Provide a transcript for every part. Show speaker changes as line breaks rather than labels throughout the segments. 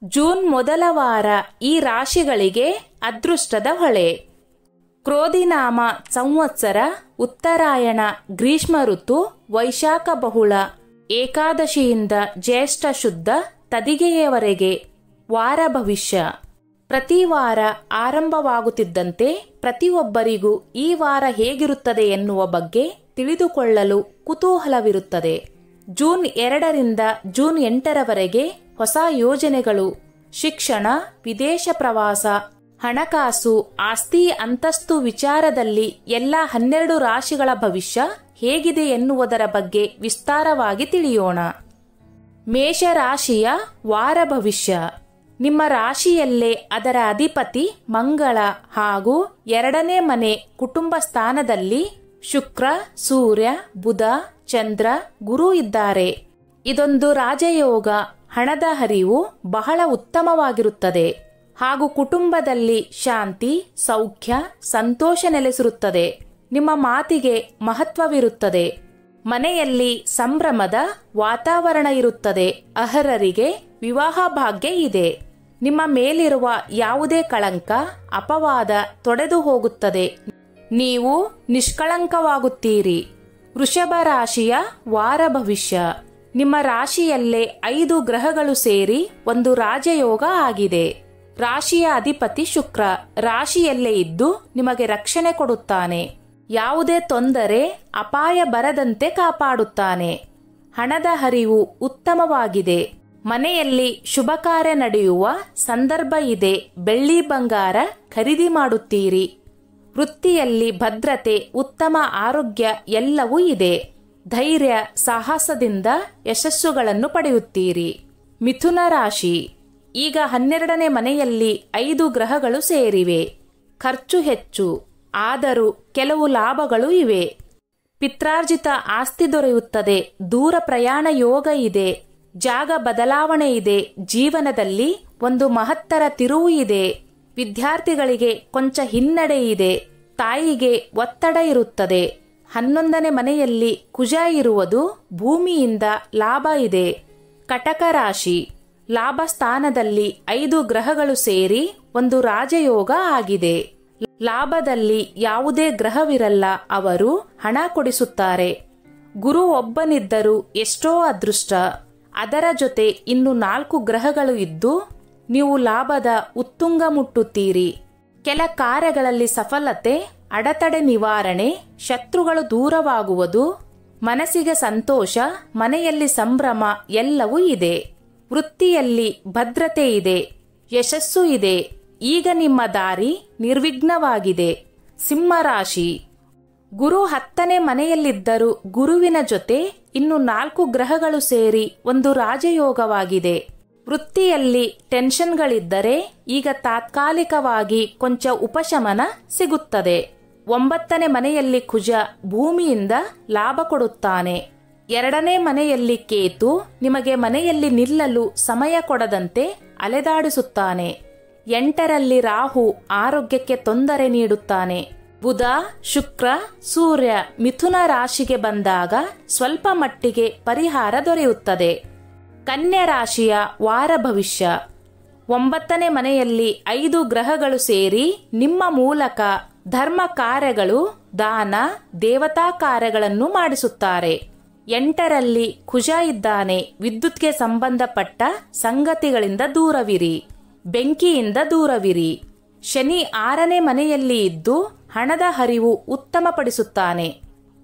June ಮೊದಲ ವಾರ ಈ ರಾಶಿಗಳಿಗೆ ಅದೃಷ್ಟದ ಹೊಳೆ. ಕ್ರೋಧಿನಾಮ ಸಂವತ್ಸರ, ಉತ್ತರಾಯಣ, ಗ್ರೀಷ್ಮ ಋತು, ವೈಶಾಖ ಬಹುಳ, ಏಕಾದಶಿಯಿಂದ ಜ್ಯೇಷ್ಠ ಶುದ್ಧ ತದಿಗೆಯವರೆಗೆ ವಾರ ಭವಿಷ್ಯ. ಪ್ರತಿ ವಾರ ಆರಂಭವಾಗುತ್ತಿದ್ದಂತೆ ಪ್ರತಿಯೊಬ್ಬರಿಗೂ ಈ ವಾರ ಹೇಗಿರುತ್ತದೆ ಎನ್ನುವ ಬಗ್ಗೆ ತಿಳಿದುಕೊಳ್ಳಲು ಕುತೂಹಲವಿರುತ್ತದೆ. ಜೂನ್ 2ರಿಂದ ಜೂನ್ 8ರವರೆಗೆ ಹೊಸ ಯೋಜನೆಗಳು, ಶಿಕ್ಷಣ, ವಿದೇಶ ಪ್ರವಾಸ, ಹಣಕಾಸು, ಆಸ್ತಿ ಅಂತಸ್ತು ವಿಚಾರದಲ್ಲಿ ಎಲ್ಲ 12 ರಾಶಿಗಳ ಭವಿಷ್ಯ ಹೇಗಿದೆ ಎನ್ನುವುದರ ಬಗ್ಗೆ ವಿಸ್ತಾರವಾಗಿ ತಿಳಿಯೋಣ. ಮೇಷರಾಶಿಯ ವಾರ ಭವಿಷ್ಯ. ನಿಮ್ಮ ರಾಶಿಯಲ್ಲೇ ಅದರ ಅಧಿಪತಿ ಮಂಗಳ ಹಾಗೂ 2ನೇ ಮನೆ ಕುಟುಂಬ ಸ್ಥಾನದಲ್ಲಿ ಶುಕ್ರ, ಸೂರ್ಯ, ಬುಧ, ಚಂದ್ರ, ಗುರು ಇದ್ದಾರೆ. ಇದೊಂದು ರಾಜಯೋಗ. ಹಣದ ಹರಿವು ಬಹಳ ಉತ್ತಮವಾಗಿರುತ್ತದೆ ಹಾಗೂ ಕುಟುಂಬದಲ್ಲಿ ಶಾಂತಿ, ಸೌಖ್ಯ, ಸಂತೋಷ ನೆಲೆಸಿರುತ್ತದೆ. ನಿಮ್ಮ ಮಾತಿಗೆ ಮಹತ್ವವಿರುತ್ತದೆ. ಮನೆಯಲ್ಲಿ ಸಂಭ್ರಮದ ವಾತಾವರಣ ಇರುತ್ತದೆ. ಅರ್ಹರಿಗೆ ವಿವಾಹ ಭಾಗ್ಯ ಇದೆ. ನಿಮ್ಮ ಮೇಲಿರುವ ಯಾವುದೇ ಕಳಂಕ, ಅಪವಾದ ತೊಡೆದು ಹೋಗುತ್ತದೆ. ನೀವು ನಿಷ್ಕಳಂಕವಾಗುತ್ತೀರಿ. ವೃಷಭ ರಾಶಿಯ ವಾರ ಭವಿಷ್ಯ. ನಿಮ್ಮ ರಾಶಿಯಲ್ಲೇ 5 ಗ್ರಹಗಳು ಸೇರಿ ಒಂದು ರಾಜಯೋಗ ಆಗಿದೆ. ರಾಶಿಯ ಅಧಿಪತಿ ಶುಕ್ರ ರಾಶಿಯಲ್ಲೇ ಇದ್ದು ನಿಮಗೆ ರಕ್ಷಣೆ ಕೊಡುತ್ತಾನೆ. ಯಾವುದೇ ತೊಂದರೆ, ಅಪಾಯ ಬರದಂತೆ ಕಾಪಾಡುತ್ತಾನೆ. ಹಣದ ಹರಿವು ಉತ್ತಮವಾಗಿದೆ. ಮನೆಯಲ್ಲಿ ಶುಭ ಕಾರ್ಯ ನಡೆಯುವ ಸಂದರ್ಭ ಇದೆ. ಬೆಳ್ಳಿ ಬಂಗಾರ ಖರೀದಿ ಮಾಡುತ್ತೀರಿ. ವೃತ್ತಿಯಲ್ಲಿ ಭದ್ರತೆ, ಉತ್ತಮ ಆರೋಗ್ಯ ಎಲ್ಲವೂ ಇದೆ. ಧೈರ್ಯ, ಸಾಹಸದಿಂದ ಯಶಸ್ಸುಗಳನ್ನು ಪಡೆಯುತ್ತೀರಿ. ಮಿಥುನ ರಾಶಿ. ಈಗ 12ನೇ ಮನೆಯಲ್ಲಿ 5 ಗ್ರಹಗಳು ಸೇರಿವೆ. ಖರ್ಚು ಹೆಚ್ಚು, ಆದರೂ ಕೆಲವು ಲಾಭಗಳು ಇವೆ. ಪಿತ್ರಾರ್ಜಿತ ಆಸ್ತಿ ದೊರೆಯುತ್ತದೆ. ದೂರ ಪ್ರಯಾಣ ಯೋಗ ಇದೆ. ಜಾಗ ಬದಲಾವಣೆ ಇದೆ. ಜೀವನದಲ್ಲಿ ಒಂದು ಮಹತ್ತರ ತಿರುವು ಇದೆ. ವಿದ್ಯಾರ್ಥಿಗಳಿಗೆ ಕೊಂಚ ಹಿನ್ನಡೆ ಇದೆ. ತಾಯಿಗೆ ಒತ್ತಡ ಇರುತ್ತದೆ. 11ನೇ ಮನೆಯಲ್ಲಿ ಕುಜ ಇರುವುದು ಭೂಮಿಯಿಂದ ಲಾಭ ಇದೆ. ಕಟಕ ರಾಶಿ. ಲಾಭ ಸ್ಥಾನದಲ್ಲಿ 5 ಗ್ರಹಗಳು ಸೇರಿ ಒಂದು ರಾಜಯೋಗ ಆಗಿದೆ. ಲಾಭದಲ್ಲಿ ಯಾವುದೇ ಗ್ರಹವಿರಲ್ಲ, ಅವರು ಹಣ ಕೊಡಿಸುತ್ತಾರೆ. ಗುರು ಒಬ್ಬನಿದ್ದರೂ ಎಷ್ಟೋ ಅದೃಷ್ಟ. ಅದರ ಜೊತೆ ಇನ್ನು 4 ಗ್ರಹಗಳು ಇದ್ದು ನೀವು ಲಾಭದ ಉತ್ತುಂಗ ಮುಟ್ಟುತ್ತೀರಿ. ಕೆಲ ಕಾರ್ಯಗಳಲ್ಲಿ ಸಫಲತೆ, ಅಡೆತಡೆ ನಿವಾರಣೆ, ಶತ್ರುಗಳು ದೂರವಾಗುವುದು, ಮನಸ್ಸಿಗೆ ಸಂತೋಷ, ಮನೆಯಲ್ಲಿ ಸಂಭ್ರಮ ಎಲ್ಲವೂ ಇದೆ. ವೃತ್ತಿಯಲ್ಲಿ ಭದ್ರತೆ ಇದೆ. ಯಶಸ್ಸು ಇದೆ. ಈಗ ನಿಮ್ಮ ದಾರಿ ನಿರ್ವಿಘ್ನವಾಗಿದೆ. ಸಿಂಹರಾಶಿ. ಗುರು 10ನೇ ಮನೆಯಲ್ಲಿದ್ದರೂ ಗುರುವಿನ ಜೊತೆ ಇನ್ನು 4 ಗ್ರಹಗಳು ಸೇರಿ ಒಂದು ರಾಜಯೋಗವಾಗಿದೆ. ವೃತ್ತಿಯಲ್ಲಿ ಟೆನ್ಷನ್ಗಳಿದ್ದರೆ ಈಗ ತಾತ್ಕಾಲಿಕವಾಗಿ ಕೊಂಚ ಉಪಶಮನ ಸಿಗುತ್ತದೆ. 9ನೇ ಮನೆಯಲ್ಲಿ ಕುಜ ಭೂಮಿಯಿಂದ ಲಾಭ ಕೊಡುತ್ತಾನೆ. 2ನೇ ಮನೆಯಲ್ಲಿ ಕೇತು ನಿಮಗೆ ಮನೆಯಲ್ಲಿ ನಿಲ್ಲಲು ಸಮಯ ಕೊಡದಂತೆ ಅಲೆದಾಡಿಸುತ್ತಾನೆ. 8ರಲ್ಲಿ ರಾಹು ಆರೋಗ್ಯಕ್ಕೆ ತೊಂದರೆ ನೀಡುತ್ತಾನೆ. ಬುಧ, ಶುಕ್ರ, ಸೂರ್ಯ ಮಿಥುನ ರಾಶಿಗೆ ಬಂದಾಗ ಸ್ವಲ್ಪ ಮಟ್ಟಿಗೆ ಪರಿಹಾರ ದೊರೆಯುತ್ತದೆ. ಕನ್ಯಾ ರಾಶಿಯ ವಾರ ಭವಿಷ್ಯ. 9ನೇ ಮನೆಯಲ್ಲಿ 5 ಗ್ರಹಗಳು ಸೇರಿ ನಿಮ್ಮ ಮೂಲಕ ಧರ್ಮ ಕಾರ್ಯಗಳು, ದಾನ, ದೇವತಾ ಕಾರ್ಯಗಳನ್ನು ಮಾಡಿಸುತ್ತಾರೆ. 8ರಲ್ಲಿ ಕುಜ ಇದ್ದಾನೆ. ವಿದ್ಯುತ್ಗೆ ಸಂಬಂಧಪಟ್ಟ ಸಂಗತಿಗಳಿಂದ ದೂರವಿರಿ. ಬೆಂಕಿಯಿಂದ ದೂರವಿರಿ. ಶನಿ 6ನೇ ಮನೆಯಲ್ಲಿ ಇದ್ದು ಹಣದ ಹರಿವು ಉತ್ತಮಪಡಿಸುತ್ತಾನೆ.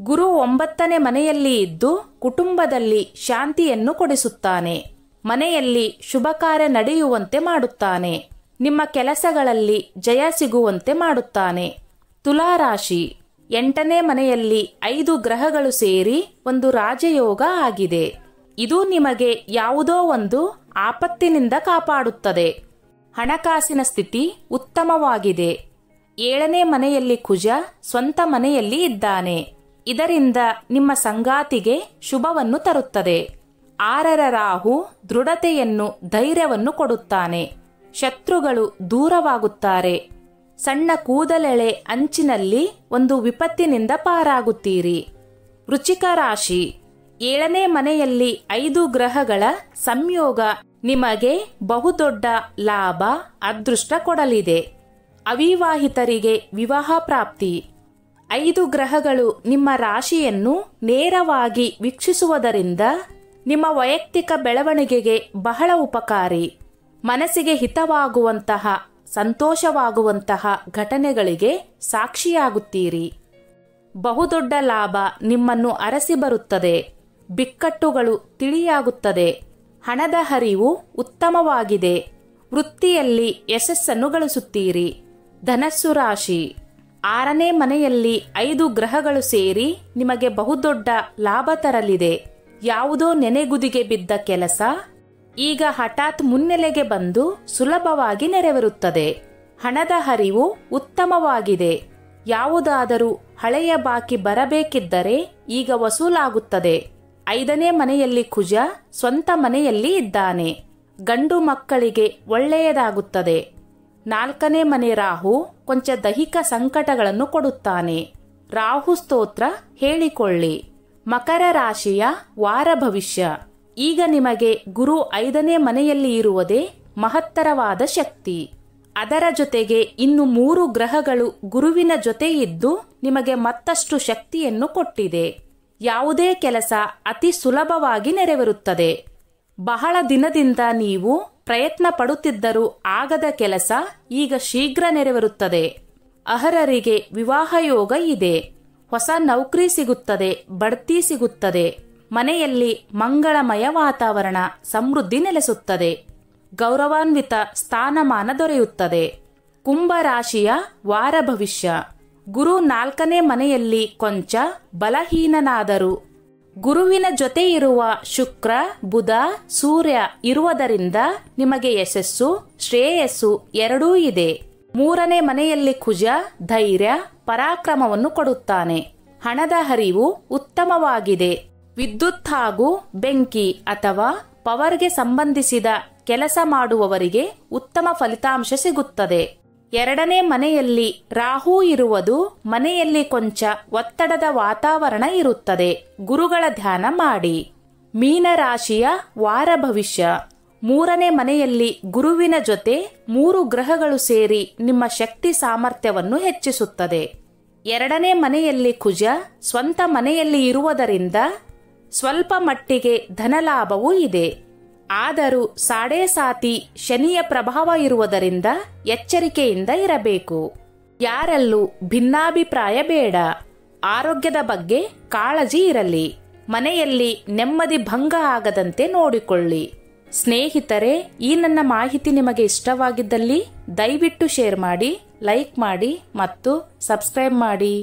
ಗುರು 9ನೇ ಮನೆಯಲ್ಲಿ ಇದ್ದು ಕುಟುಂಬದಲ್ಲಿ ಶಾಂತಿಯನ್ನು ಕೊಡಿಸುತ್ತಾನೆ. ಮನೆಯಲ್ಲಿ ಶುಭ ಕಾರ್ಯ ನಡೆಯುವಂತೆ ಮಾಡುತ್ತಾನೆ. ನಿಮ್ಮ ಕೆಲಸಗಳಲ್ಲಿ ಜಯ ಸಿಗುವಂತೆ ಮಾಡುತ್ತಾನೆ. ತುಲಾರಾಶಿ. 8ನೇ ಮನೆಯಲ್ಲಿ 5 ಗ್ರಹಗಳು ಸೇರಿ ಒಂದು ರಾಜಯೋಗ ಆಗಿದೆ. ಇದು ನಿಮಗೆ ಯಾವುದೋ ಒಂದು ಆಪತ್ತಿನಿಂದ ಕಾಪಾಡುತ್ತದೆ. ಹಣಕಾಸಿನ ಸ್ಥಿತಿ ಉತ್ತಮವಾಗಿದೆ. 7ನೇ ಮನೆಯಲ್ಲಿ ಕುಜ ಸ್ವಂತ ಮನೆಯಲ್ಲಿ ಇದ್ದಾನೆ. ಇದರಿಂದ ನಿಮ್ಮ ಸಂಗಾತಿಗೆ ಶುಭವನ್ನು ತರುತ್ತದೆ. 6ರ ರಾಹು ದೃಢತೆಯನ್ನು, ಧೈರ್ಯವನ್ನು ಕೊಡುತ್ತಾನೆ. ಶತ್ರುಗಳು ದೂರವಾಗುತ್ತಾರೆ. ಸಣ್ಣ ಕೂದಲೆಳೆ ಅಂಚಿನಲ್ಲಿ ಒಂದು ವಿಪತ್ತಿನಿಂದ ಪಾರಾಗುತ್ತೀರಿ. ವೃಶ್ಚಿಕ ರಾಶಿ. 7ನೇ ಮನೆಯಲ್ಲಿ 5 ಗ್ರಹಗಳ ಸಂಯೋಗ ನಿಮಗೆ ಬಹುದೊಡ್ಡ ಲಾಭ ಅದೃಷ್ಟ ಕೊಡಲಿದೆ. ಅವಿವಾಹಿತರಿಗೆ ವಿವಾಹ ಪ್ರಾಪ್ತಿ. 5 ಗ್ರಹಗಳು ನಿಮ್ಮ ರಾಶಿಯನ್ನು ನೇರವಾಗಿ ವೀಕ್ಷಿಸುವುದರಿಂದ ನಿಮ್ಮ ವೈಯಕ್ತಿಕ ಬೆಳವಣಿಗೆಗೆ ಬಹಳ ಉಪಕಾರಿ. ಮನಸ್ಸಿಗೆ ಹಿತವಾಗುವಂತಹ ಸಂತೋಷವಾಗುವಂತಹ ಘಟನೆಗಳಿಗೆ ಸಾಕ್ಷಿಯಾಗುತ್ತೀರಿ. ಬಹುದೊಡ್ಡ ಲಾಭ ನಿಮ್ಮನ್ನು ಅರಸಿ ಬರುತ್ತದೆ. ಬಿಕ್ಕಟ್ಟುಗಳು ತಿಳಿಯಾಗುತ್ತದೆ. ಹಣದ ಹರಿವು ಉತ್ತಮವಾಗಿದೆ. ವೃತ್ತಿಯಲ್ಲಿ ಯಶಸ್ಸನ್ನು ಗಳಿಸುತ್ತೀರಿ. ಧನಸ್ಸು ರಾಶಿ. 6ನೇ ಮನೆಯಲ್ಲಿ 5 ಗ್ರಹಗಳು ಸೇರಿ ನಿಮಗೆ ಬಹುದೊಡ್ಡ ಲಾಭ ತರಲಿದೆ. ಯಾವುದೋ ನೆನೆಗುದಿಗೆ ಬಿದ್ದ ಕೆಲಸ ಈಗ ಹಠಾತ್ ಮುನ್ನೆಲೆಗೆ ಬಂದು ಸುಲಭವಾಗಿ ನೆರವೇರುತ್ತದೆ. ಹಣದ ಹರಿವು ಉತ್ತಮವಾಗಿದೆ. ಯಾವುದಾದರೂ ಹಳೆಯ ಬಾಕಿ ಬರಬೇಕಿದ್ದರೆ ಈಗ ವಸೂಲಾಗುತ್ತದೆ. 5ನೇ ಮನೆಯಲ್ಲಿ ಕುಜ ಸ್ವಂತ ಮನೆಯಲ್ಲಿ ಇದ್ದಾನೆ. ಗಂಡು ಮಕ್ಕಳಿಗೆ ಒಳ್ಳೆಯದಾಗುತ್ತದೆ. 4ನೇ ಮನೆ ರಾಹು ಕೊಂಚ ದೈಹಿಕ ಸಂಕಟಗಳನ್ನು ಕೊಡುತ್ತಾನೆ. ರಾಹು ಸ್ತೋತ್ರ ಹೇಳಿಕೊಳ್ಳಿ. ಮಕರ ರಾಶಿಯ ವಾರ ಭವಿಷ್ಯ. ಈಗ ನಿಮಗೆ ಗುರು 5ನೇ ಮನೆಯಲ್ಲಿ ಇರುವುದೇ ಮಹತ್ತರವಾದ ಶಕ್ತಿ. ಅದರ ಜೊತೆಗೆ ಇನ್ನು 3 ಗ್ರಹಗಳು ಗುರುವಿನ ಜೊತೆ ಇದ್ದು ನಿಮಗೆ ಮತ್ತಷ್ಟು ಶಕ್ತಿಯನ್ನು ಕೊಟ್ಟಿದೆ. ಯಾವುದೇ ಕೆಲಸ ಅತಿ ಸುಲಭವಾಗಿ ನೆರವೇರುತ್ತದೆ. ಬಹಳ ದಿನದಿಂದ ನೀವು ಪ್ರಯತ್ನ ಪಡುತ್ತಿದ್ದರೂ ಆಗದ ಕೆಲಸ ಈಗ ಶೀಘ್ರ ನೆರವೇರುತ್ತದೆ. ಅರ್ಹರಿಗೆ ವಿವಾಹ ಯೋಗ ಇದೆ. ಹೊಸ ನೌಕರಿ ಸಿಗುತ್ತದೆ. ಬಡ್ತಿ ಸಿಗುತ್ತದೆ. ಮನೆಯಲ್ಲಿ ಮಂಗಳಮಯ ವಾತಾವರಣ, ಸಮೃದ್ಧಿ ನೆಲೆಸುತ್ತದೆ. ಗೌರವಾನ್ವಿತ ಸ್ಥಾನಮಾನ ದೊರೆಯುತ್ತದೆ. ಕುಂಭ ರಾಶಿಯ ವಾರ ಭವಿಷ್ಯ. ಗುರು 4ನೇ ಮನೆಯಲ್ಲಿ ಕೊಂಚ ಬಲಹೀನನಾದರು. ಗುರುವಿನ ಜೊತೆ ಇರುವ ಶುಕ್ರ, ಬುಧ, ಸೂರ್ಯ ಇರುವುದರಿಂದ ನಿಮಗೆ ಯಶಸ್ಸು, ಶ್ರೇಯಸ್ಸು ಎರಡೂ ಇದೆ. 3ನೇ ಮನೆಯಲ್ಲಿ ಕುಜ ಧೈರ್ಯ, ಪರಾಕ್ರಮವನ್ನು ಕೊಡುತ್ತಾನೆ. ಹಣದ ಹರಿವು ಉತ್ತಮವಾಗಿದೆ. ವಿದ್ಯುತ್ ಹಾಗೂ ಬೆಂಕಿ ಅಥವಾ ಪವರ್ಗೆ ಸಂಬಂಧಿಸಿದ ಕೆಲಸ ಮಾಡುವವರಿಗೆ ಉತ್ತಮ ಫಲಿತಾಂಶ ಸಿಗುತ್ತದೆ. 2ನೇ ಮನೆಯಲ್ಲಿ ರಾಹು ಇರುವುದು ಮನೆಯಲ್ಲಿ ಕೊಂಚ ಒತ್ತಡದ ವಾತಾವರಣ ಇರುತ್ತದೆ. ಗುರುಗಳ ಧ್ಯಾನ ಮಾಡಿ. ಮೀನ ರಾಶಿಯ ವಾರ ಭವಿಷ್ಯ. 3ನೇ ಮನೆಯಲ್ಲಿ ಗುರುವಿನ ಜೊತೆ 3 ಗ್ರಹಗಳು ಸೇರಿ ನಿಮ್ಮ ಶಕ್ತಿ ಸಾಮರ್ಥ್ಯವನ್ನು ಹೆಚ್ಚಿಸುತ್ತದೆ. 2ನೇ ಮನೆಯಲ್ಲಿ ಕುಜ ಸ್ವಂತ ಮನೆಯಲ್ಲಿ ಇರುವುದರಿಂದ ಸ್ವಲ್ಪ ಮಟ್ಟಿಗೆ ಧನಲಾಭವೂ ಇದೆ. ಆದರೂ ಸಾಡೆ ಸಾತಿ ಶನಿಯ ಪ್ರಭಾವ ಇರುವುದರಿಂದ ಎಚ್ಚರಿಕೆಯಿಂದ ಇರಬೇಕು. ಯಾರಲ್ಲೂ ಭಿನ್ನಾಭಿಪ್ರಾಯ ಬೇಡ. ಆರೋಗ್ಯದ ಬಗ್ಗೆ ಕಾಳಜಿ ಇರಲಿ. ಮನೆಯಲ್ಲಿ ನೆಮ್ಮದಿ ಭಂಗ ಆಗದಂತೆ ನೋಡಿಕೊಳ್ಳಿ. ಸ್ನೇಹಿತರೆ, ಈ ನನ್ನ ಮಾಹಿತಿ ನಿಮಗೆ ಇಷ್ಟವಾಗಿದ್ದಲ್ಲಿ ದಯವಿಟ್ಟು ಶೇರ್ ಮಾಡಿ, ಲೈಕ್ ಮಾಡಿ ಮತ್ತು ಸಬ್ಸ್ಕ್ರೈಬ್ ಮಾಡಿ.